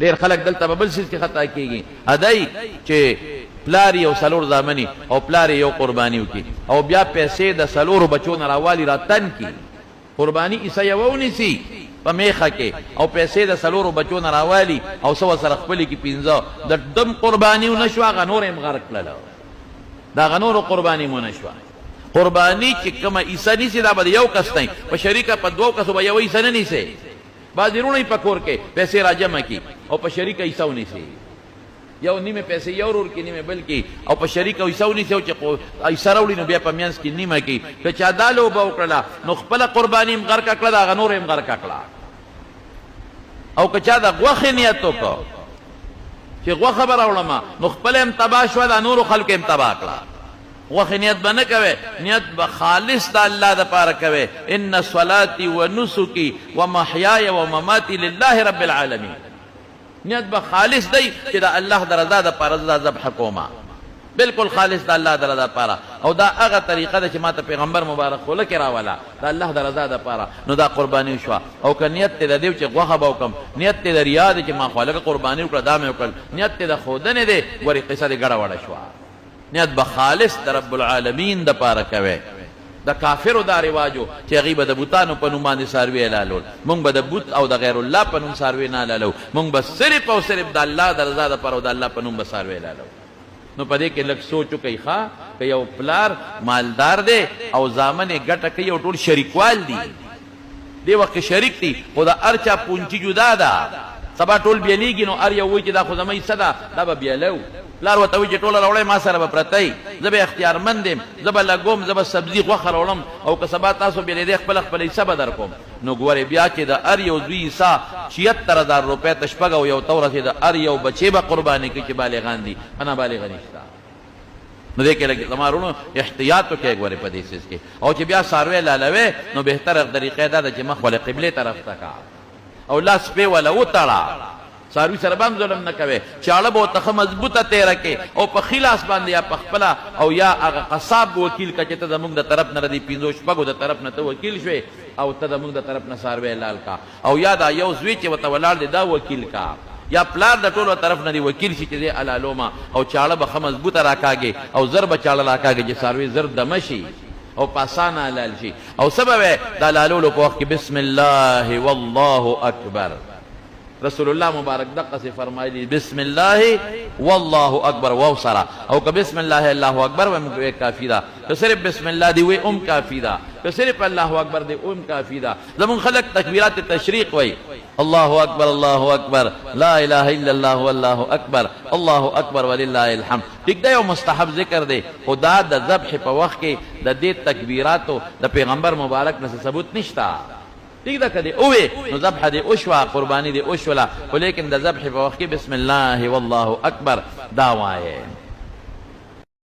ډېر خلک دلته به بل څیز کې خطا کېږي ادای چې پلار یو څلور زامني او پلار یو قرباني وکړي او بیا پیسې د څلورو بچو نه راوالي راتن کړي قرباني عیسی یو ونیسي په میخه کې او پیسې د څلورو بچو نه راوالي او سوه سره خپلې کې پنځه د دم قرباني ونه شوه هغه نور یې غرق کړله د هغه نورو قرباني ونه شوه قرباني چې کومه عیسی نیسي دا به د یو کس دی په شریکه په دوو کسو به یو عیسی نه نیسي بعضې وروڼه په کور کې پیسې راجمع کړي او په شریکه عیسی ونیسي یو نیمه پیسې یو ورور کې نیمه بل کې او په شریکه عیسی ونیسي او چې عیسی راوړي نو بیا په منځ کې نیمه کې که چا دا لوبه وکړله نو خپله قرباني هم غرقه کړه د هغه نور هم غرقه کړه او که چا د غوښې نیت وکړه چې غوښه به راوړمه نو خپله هم تباه شوه د نورو خلکو هم تباه کړه غوښې نیت به نه کوې نیت به خالص د الله دپاره کوې ان صلاتي و نسکي و محیای و مماتي لله رب العالمین نیت به خالص دی چې د الله د رضا دپاره زه دا ذبح کومه بالکل خالص د الله د رضا دپاره او دا هغه طریقه ده چې ما ته پیغمبر مبارک خوله کې راوله د الله د رضا دپاره نو دا قرباني شوه او که نیت دی د دې چې غوښه به وکړم نیت دی د ریا دی چې ما خو هلکه قرباني وکړه دا مې وکړل نیت دی د ښودنې دی ورې قصه دې ګډه وړه شوه نیت به خالص د رب العالمین دپاره کوې د کافرو دا رواجو چې هغوی به د بوتانو په نوم باندې څاروي حلالول مونږ به د بوت او د غیر الله په نوم څاروي نه حلالو مونږ به صرف او صرف د الله د رضا دپاره او د الله په نوم به څاروي حلالو نو په دې کې لږ سوچ وکئ ښه که یو پلار مالدار دی او زامن یې ګټه کوي او ټول شریکوال دي دې وخت کې شریک دي خو د هر چا پونچي جدا ده سبا ټول بیلیږي نو هر یو وایي چې دا خو زما حصه ده دا به بیلو پلار ورته وایي چې ټوله راوړی ما سره به پرته یي زه به اختیارمند یم زه به لګوم زه به سبزي غوښه راوړم او که سبا تاسو بیلېدی خپله خپله حصه به در کوم نو ګورې بیا چې د هر یو دوی حصه ৭۶,۰۰۰ روپۍ ته شپږ او یو ته ورسېده هر یو بچې به قرباني کوي چې بالغان دي په نابالغه نشته نو دې کې لږ زما وروڼو احتیاط وکړئ ګورې په دې څیز کې او چې بیا څاروی لالوې نو بهتره طریقه دا ده چې مخ ولې قبلې طرف ته کا او لاس پې وله وتړه څاروي سره به هم ظلم نه کوې چاړه به ورته ښه مضبوطه تېره کې او په ښي لاس باندې یا په خپله او یا هغه قصاب به وکیل که چې ته زموږ د طرف نه د پنځو شپږو د طرف نه ته وکیل شوې او ته زموږ د طرف نه څاروی لال کا او یا دا یو زوی چې ورته ولاړ دی دا وکیل کا یا پلار د ټولو طرف نه دی وکیل شي چې دی حلالومه او چاړه به ښه مضبوطه راکاږې او زر به چاړه راکاږې چې څاروي زر دمه شي او په اسانه حلال شي او څه به وی د حلالولو په وخت کې بسم الله والله اکبر رسول الله مبارک دقه سے فرمایلی بسم الله والله اکبر واو سره او که بسم الله الله اکبر و کافی ده که صرف بسم الله دی وی کافی ده که صرف الله اکبر دی کافی ده زمون خلق تکبیرات تشریق وی الله اکبر الله اکبر لا اله الا الله والله اکبر الله اکبر ولله الحمد ټیک ده یو مستحب ذکر دی خدا د ذبح په وخت کې د دې تکبیراتو د پیغمبر مبارک نه ثبوت نشته ٹھیک ده کدی اوه نو ذبح دی اوشوا قربانی دی اوشولا ولیکن د ذبح په وخت کې بسم الله والله اکبر دا وایه